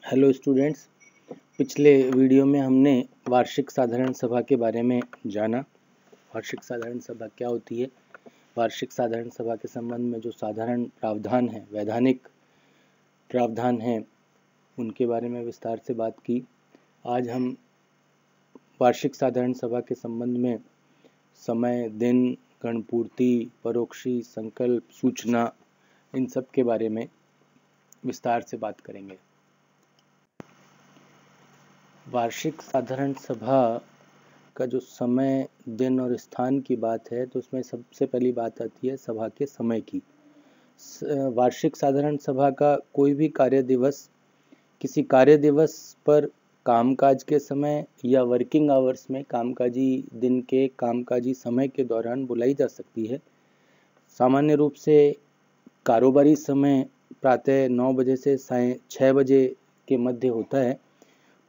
Hello students, पिछले video में हमने वार्षिक साधारण सभा के बारे में जाना। वार्षिक साधारण सभा क्या होती है, वार्षिक साधारण सभा के संबंध में जो साधारण प्रावधान है, वैधानिक प्रावधान हैं, उनके बारे में विस्तार से बात की। आज हम वार्षिक साधारण सभा के संबंध में समय, दिन, गणपूर्ति, परोक्षी, संकल्प, सूचना, इन सब के बारे में विस्तार से बात करेंगे। वार्षिक साधारण सभा का जो समय, दिन और स्थान की बात है, तो उसमें सबसे पहली बात आती है सभा के समय की। वार्षिक साधारण सभा का कोई भी कार्य दिवस किसी कार्य दिवस पर कामकाज के समय या वर्किंग आवर्स में कामकाजी दिन के कामकाजी समय के दौरान बुलाई जा सकती है। सामान्य रूप से कारोबारी समय प्रातः 9 बजे से सायं 6 बजे के मध्य होता है,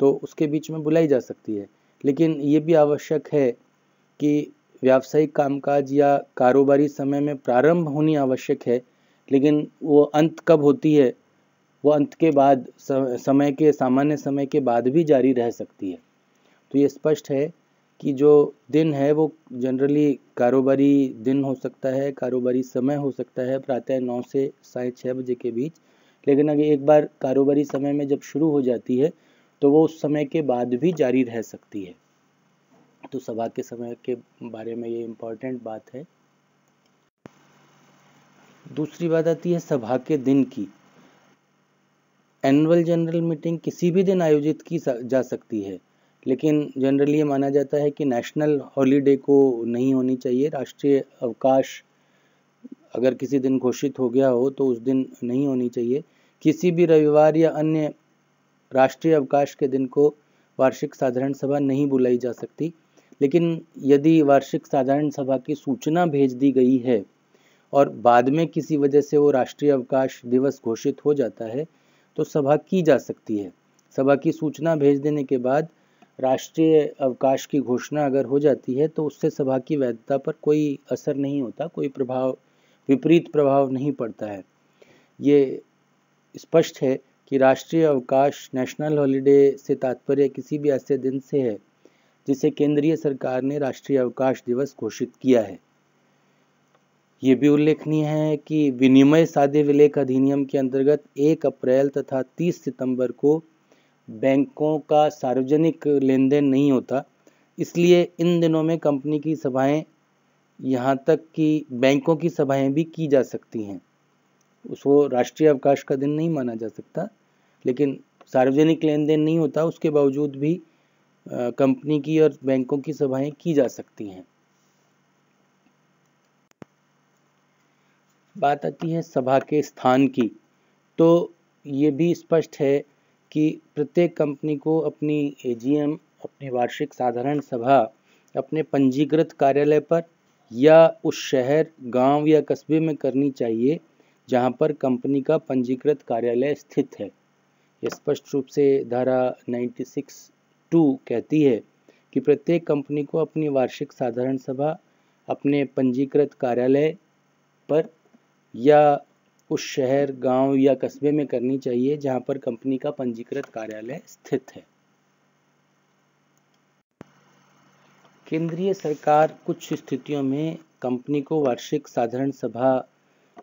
तो उसके बीच में बुलाई जा सकती है। लेकिन ये भी आवश्यक है कि व्यावसायिक कामकाज या कारोबारी समय में प्रारंभ होनी आवश्यक है, लेकिन वो अंत कब होती है, वो अंत के बाद समय के सामान्य समय के बाद भी जारी रह सकती है। तो ये स्पष्ट है कि जो दिन है वो जनरली कारोबारी दिन हो सकता है, कारोबारी समय हो सकता है प्रातः 9 से सायं 6 बजे के बीच। लेकिन अगर एक बार कारोबारी समय में जब शुरू हो जाती है तो वो उस समय के बाद भी जारी रह सकती है। तो सभा के समय के बारे में ये इम्पोर्टेंट बात है। दूसरी बात आती है सभा के दिन की। एनुअल जनरल मीटिंग किसी भी दिन आयोजित की जा सकती है, लेकिन जनरली ये माना जाता है कि नेशनल हॉलीडे को नहीं होनी चाहिए। राष्ट्रीय अवकाश अगर किसी दिन घोषित हो गया हो तो उस दिन नहीं होनी चाहिए। किसी भी रविवार या अन्य राष्ट्रीय अवकाश के दिन को वार्षिक साधारण सभा नहीं बुलाई जा सकती। लेकिन यदि वार्षिक साधारण सभा की सूचना भेज दी गई है और बाद में किसी वजह से वो राष्ट्रीय अवकाश दिवस घोषित हो जाता है तो सभा की जा सकती है। सभा की सूचना भेज देने के बाद राष्ट्रीय अवकाश की घोषणा अगर हो जाती है तो उससे सभा की वैधता पर कोई असर नहीं होता, कोई विपरीत प्रभाव नहीं पड़ता है। ये स्पष्ट है कि राष्ट्रीय अवकाश, नेशनल हॉलीडे से तात्पर्य किसी भी ऐसे दिन से है जिसे केंद्रीय सरकार ने राष्ट्रीय अवकाश दिवस घोषित किया है। ये भी उल्लेखनीय है कि विनिमय साध्य विलेख अधिनियम के अंतर्गत 1 अप्रैल तथा 30 सितंबर को बैंकों का सार्वजनिक लेन देन नहीं होता, इसलिए इन दिनों में कंपनी की सभाएं, यहाँ तक कि बैंकों की सभाएं भी की जा सकती हैं। उसको राष्ट्रीय अवकाश का दिन नहीं माना जा सकता, लेकिन सार्वजनिक लेन देन नहीं होता, उसके बावजूद भी कंपनी की और बैंकों की सभाएं की जा सकती हैं। बात आती है सभा के स्थान की। तो ये भी स्पष्ट है कि प्रत्येक कंपनी को अपनी एजीएम, अपनी वार्षिक साधारण सभा अपने पंजीकृत कार्यालय पर या उस शहर, गांव या कस्बे में करनी चाहिए जहां पर कंपनी का पंजीकृत कार्यालय स्थित है। यह स्पष्ट रूप से धारा 96(2) कहती है कि प्रत्येक कंपनी को अपनी वार्षिक साधारण सभा अपने पंजीकृत कार्यालय पर या उस शहर, गांव या कस्बे में करनी चाहिए जहां पर कंपनी का पंजीकृत कार्यालय स्थित है। केंद्रीय सरकार कुछ स्थितियों में कंपनी को वार्षिक साधारण सभा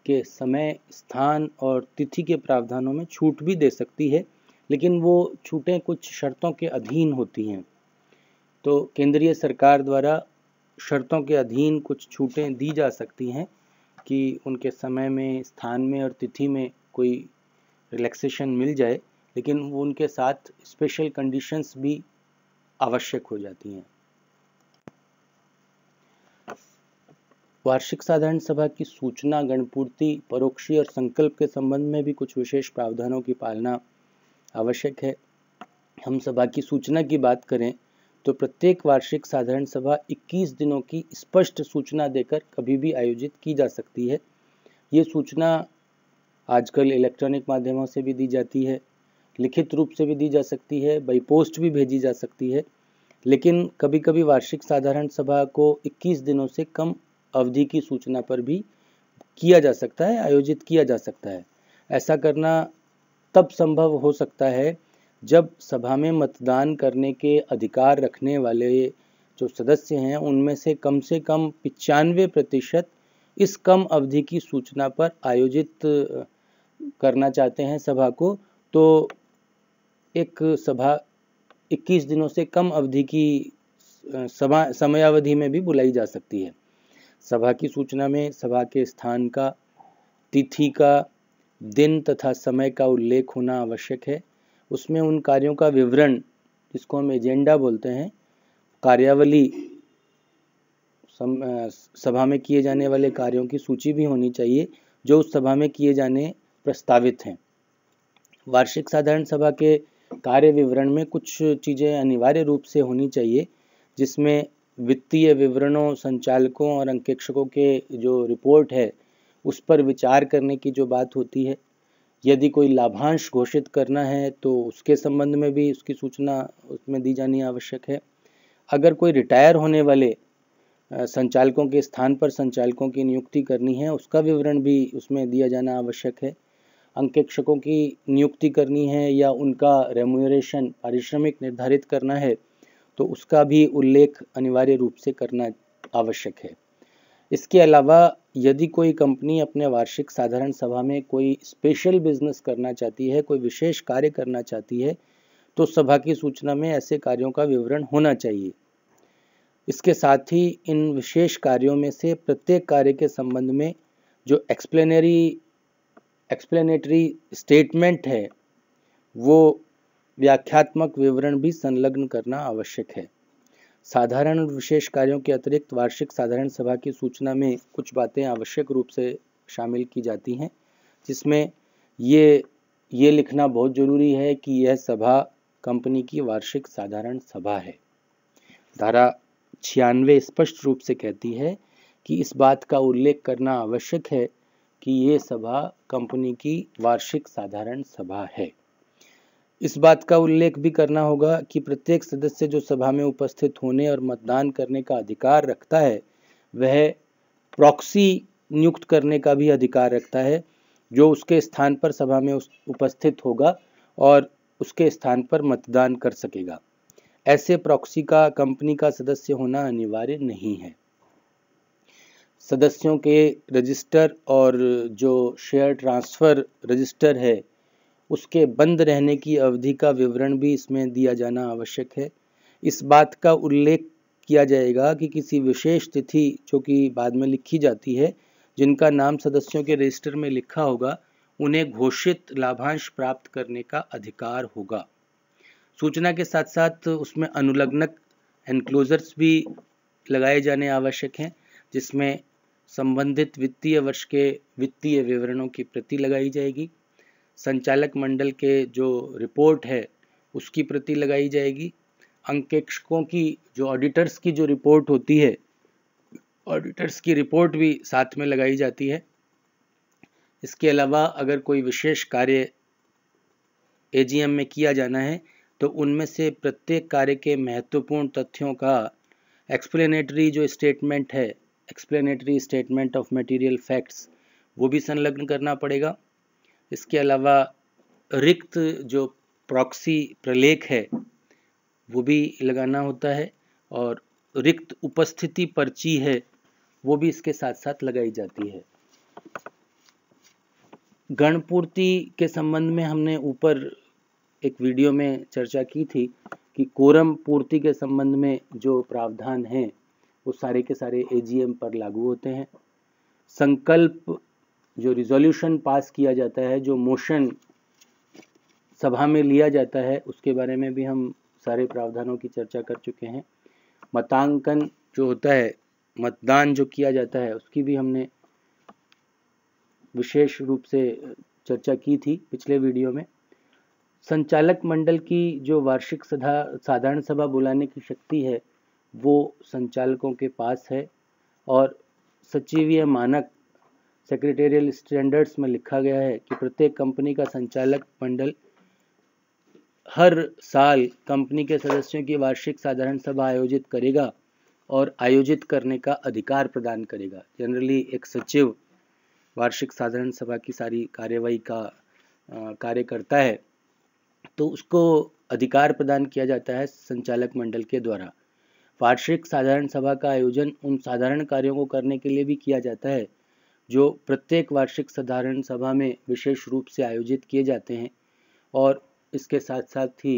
के समय, स्थान और तिथि के प्रावधानों में छूट भी दे सकती है, लेकिन वो छूटें कुछ शर्तों के अधीन होती हैं। तो केंद्रीय सरकार द्वारा शर्तों के अधीन कुछ छूटें दी जा सकती हैं कि उनके समय में, स्थान में और तिथि में कोई रिलैक्सेशन मिल जाए, लेकिन वो उनके साथ स्पेशल कंडीशंस भी आवश्यक हो जाती हैं। वार्षिक साधारण सभा की सूचना, गणपूर्ति, परोक्षी और संकल्प के संबंध में भी कुछ विशेष प्रावधानों की पालना आवश्यक है। हम सभा की सूचना की बात करें तो प्रत्येक वार्षिक साधारण सभा 21 दिनों की स्पष्ट सूचना देकर कभी भी आयोजित की जा सकती है। ये सूचना आजकल इलेक्ट्रॉनिक माध्यमों से भी दी जाती है, लिखित रूप से भी दी जा सकती है, बाई पोस्ट भी भेजी जा सकती है। लेकिन कभी कभी वार्षिक साधारण सभा को 21 दिनों से कम अवधि की सूचना पर भी किया जा सकता है, आयोजित किया जा सकता है। ऐसा करना तब संभव हो सकता है जब सभा में मतदान करने के अधिकार रखने वाले जो सदस्य हैं उनमें से कम 95% इस कम अवधि की सूचना पर आयोजित करना चाहते हैं सभा को, तो एक सभा 21 दिनों से कम अवधि की समयावधि में भी बुलाई जा सकती है। सभा की सूचना में सभा के स्थान का, तिथि का, दिन तथा समय का उल्लेख होना आवश्यक है। उसमें उन कार्यों का विवरण, जिसको हम एजेंडा बोलते हैं, कार्यावली, सभा में किए जाने वाले कार्यों की सूची भी होनी चाहिए जो उस सभा में किए जाने प्रस्तावित हैं। वार्षिक साधारण सभा के कार्य विवरण में कुछ चीज़ें अनिवार्य रूप से होनी चाहिए, जिसमें वित्तीय विवरणों, संचालकों और अंकेक्षकों के जो रिपोर्ट है उस पर विचार करने की जो बात होती है। यदि कोई लाभांश घोषित करना है तो उसके संबंध में भी उसकी सूचना उसमें दी जानी आवश्यक है। अगर कोई रिटायर होने वाले संचालकों के स्थान पर संचालकों की नियुक्ति करनी है, उसका विवरण भी उसमें दिया जाना आवश्यक है। अंकेक्षकों की नियुक्ति करनी है या उनका रेम्यूनरेशन, पारिश्रमिक निर्धारित करना है, तो उसका भी उल्लेख अनिवार्य रूप से करना आवश्यक है। इसके अलावा यदि कोई कंपनी अपने वार्षिक साधारण सभा में कोई स्पेशल बिजनेस करना चाहती है, कोई विशेष कार्य करना चाहती है, तो सभा की सूचना में ऐसे कार्यों का विवरण होना चाहिए। इसके साथ ही इन विशेष कार्यों में से प्रत्येक कार्य के संबंध में जो एक्सप्लेनेटरी स्टेटमेंट है, वो व्याख्यात्मक विवरण भी संलग्न करना आवश्यक है। साधारण और विशेष कार्यों के अतिरिक्त वार्षिक साधारण सभा की सूचना में कुछ बातें आवश्यक रूप से शामिल की जाती हैं, जिसमें ये लिखना बहुत ज़रूरी है कि यह सभा कंपनी की वार्षिक साधारण सभा है। धारा 96 स्पष्ट रूप से कहती है कि इस बात का उल्लेख करना आवश्यक है कि ये सभा कंपनी की वार्षिक साधारण सभा है। इस बात का उल्लेख भी करना होगा कि प्रत्येक सदस्य जो सभा में उपस्थित होने और मतदान करने का अधिकार रखता है, वह प्रॉक्सी नियुक्त करने का भी अधिकार रखता है, जो उसके स्थान पर सभा में उपस्थित होगा और उसके स्थान पर मतदान कर सकेगा। ऐसे प्रॉक्सी का कंपनी का सदस्य होना अनिवार्य नहीं है। सदस्यों के रजिस्टर और जो शेयर ट्रांसफ़र रजिस्टर है, उसके बंद रहने की अवधि का विवरण भी इसमें दिया जाना आवश्यक है। इस बात का उल्लेख किया जाएगा कि किसी विशेष तिथि, जो कि बाद में लिखी जाती है, जिनका नाम सदस्यों के रजिस्टर में लिखा होगा, उन्हें घोषित लाभांश प्राप्त करने का अधिकार होगा। सूचना के साथ साथ उसमें अनुलग्नक एनक्लोजर्स भी लगाए जाने आवश्यक हैं, जिसमें संबंधित वित्तीय वर्ष के वित्तीय विवरणों की प्रति लगाई जाएगी। संचालक मंडल के जो रिपोर्ट है उसकी प्रति लगाई जाएगी। अंकेक्षकों की जो ऑडिटर्स की जो रिपोर्ट होती है, ऑडिटर्स की रिपोर्ट भी साथ में लगाई जाती है। इसके अलावा अगर कोई विशेष कार्य एजीएम में किया जाना है तो उनमें से प्रत्येक कार्य के महत्वपूर्ण तथ्यों का एक्सप्लेनेटरी जो स्टेटमेंट है, explanatory statement of material facts, वो भी संलग्न करना पड़ेगा। इसके अलावा रिक्त जो प्रॉक्सी प्रलेख है वो भी लगाना होता है, और रिक्त उपस्थिति पर्ची है वो भी इसके साथ साथ लगाई जाती है। गणपूर्ति के संबंध में हमने ऊपर एक वीडियो में चर्चा की थी कि कोरम पूर्ति के संबंध में जो प्रावधान हैं वो सारे के सारे एजीएम पर लागू होते हैं। संकल्प, जो रिजोल्यूशन पास किया जाता है, जो मोशन सभा में लिया जाता है, उसके बारे में भी हम सारे प्रावधानों की चर्चा कर चुके हैं। मतांकन जो होता है, मतदान जो किया जाता है, उसकी भी हमने विशेष रूप से चर्चा की थी पिछले वीडियो में। संचालक मंडल की जो वार्षिक साधारण सभा बुलाने की शक्ति है वो संचालकों के पास है, और सचिवीय मानक सेक्रेटेरियल स्टैंडर्ड्स में लिखा गया है कि प्रत्येक कंपनी का संचालक मंडल हर साल कंपनी के सदस्यों की वार्षिक साधारण सभा आयोजित करेगा और आयोजित करने का अधिकार प्रदान करेगा। जनरली एक सचिव वार्षिक साधारण सभा की सारी कार्यवाही का कार्य करता है, तो उसको अधिकार प्रदान किया जाता है संचालक मंडल के द्वारा। वार्षिक साधारण सभा का आयोजन उन साधारण कार्यों को करने के लिए भी किया जाता है जो प्रत्येक वार्षिक साधारण सभा में विशेष रूप से आयोजित किए जाते हैं, और इसके साथ साथ ही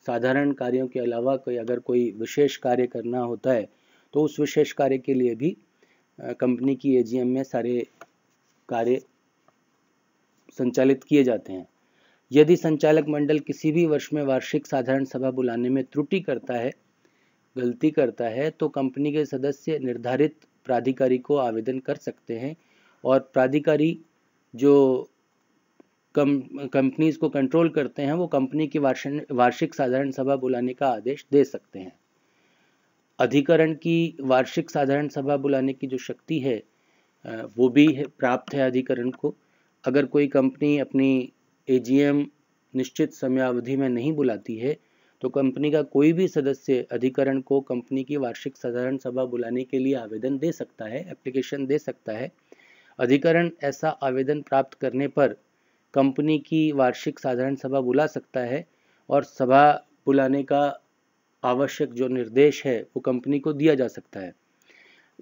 साधारण कार्यों के अलावा अगर कोई विशेष कार्य करना होता है तो उस विशेष कार्य के लिए भी कंपनी की एजीएम में सारे कार्य संचालित किए जाते हैं। यदि संचालक मंडल किसी भी वर्ष में वार्षिक साधारण सभा बुलाने में त्रुटि करता है, गलती करता है, तो कंपनी के सदस्य निर्धारित प्राधिकारी को आवेदन कर सकते हैं और प्राधिकारी जो कंपनीज को कंट्रोल करते हैं वो कंपनी की वार्षिक साधारण सभा बुलाने का आदेश दे सकते हैं। अधिकरण की वार्षिक साधारण सभा बुलाने की जो शक्ति है वो भी प्राप्त है अधिकरण को। अगर कोई कंपनी अपनी एजीएम निश्चित समयावधि में नहीं बुलाती है तो कंपनी का कोई भी सदस्य अधिकरण को कंपनी की वार्षिक साधारण सभा बुलाने के लिए आवेदन दे सकता है, एप्लीकेशन दे सकता है। अधिकरण ऐसा आवेदन प्राप्त करने पर कंपनी की वार्षिक साधारण सभा बुला सकता है और सभा बुलाने का आवश्यक जो निर्देश है वो कंपनी को दिया जा सकता है।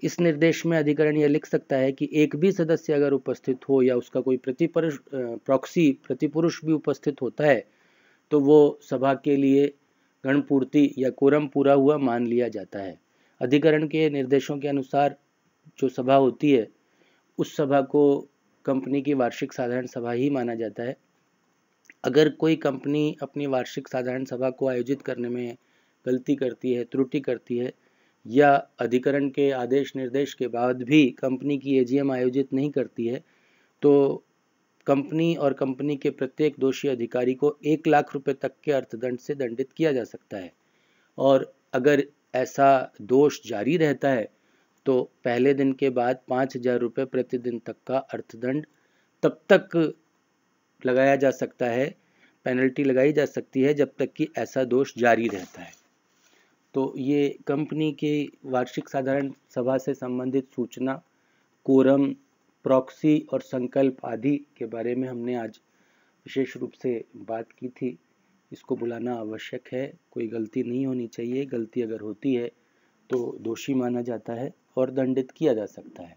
इस निर्देश में अधिकरण यह लिख सकता है कि एक भी सदस्य अगर उपस्थित हो या उसका कोई प्रॉक्सी प्रतिपुरुष भी उपस्थित होता है तो वो सभा के लिए गणपूर्ति या कोरम पूरा हुआ मान लिया जाता है। अधिकरण के निर्देशों के अनुसार जो सभा होती है उस सभा को कंपनी की वार्षिक साधारण सभा ही माना जाता है। अगर कोई कंपनी अपनी वार्षिक साधारण सभा को आयोजित करने में गलती करती है, त्रुटि करती है, या अधिकरण के आदेश निर्देश के बाद भी कंपनी की एजीएम आयोजित नहीं करती है तो कंपनी और कंपनी के प्रत्येक दोषी अधिकारी को 1 लाख रुपए तक के अर्थदंड से दंडित किया जा सकता है। और अगर ऐसा दोष जारी रहता है तो पहले दिन के बाद 5,000 रुपये प्रतिदिन तक का अर्थदंड तब तक लगाया जा सकता है, पेनल्टी लगाई जा सकती है जब तक कि ऐसा दोष जारी रहता है। तो ये कंपनी की वार्षिक साधारण सभा से संबंधित सूचना, कोरम, प्रॉक्सी और संकल्प आदि के बारे में हमने आज विशेष रूप से बात की थी। इसको बुलाना आवश्यक है, कोई गलती नहीं होनी चाहिए। गलती अगर होती है तो दोषी माना जाता है और दंडित किया जा सकता है।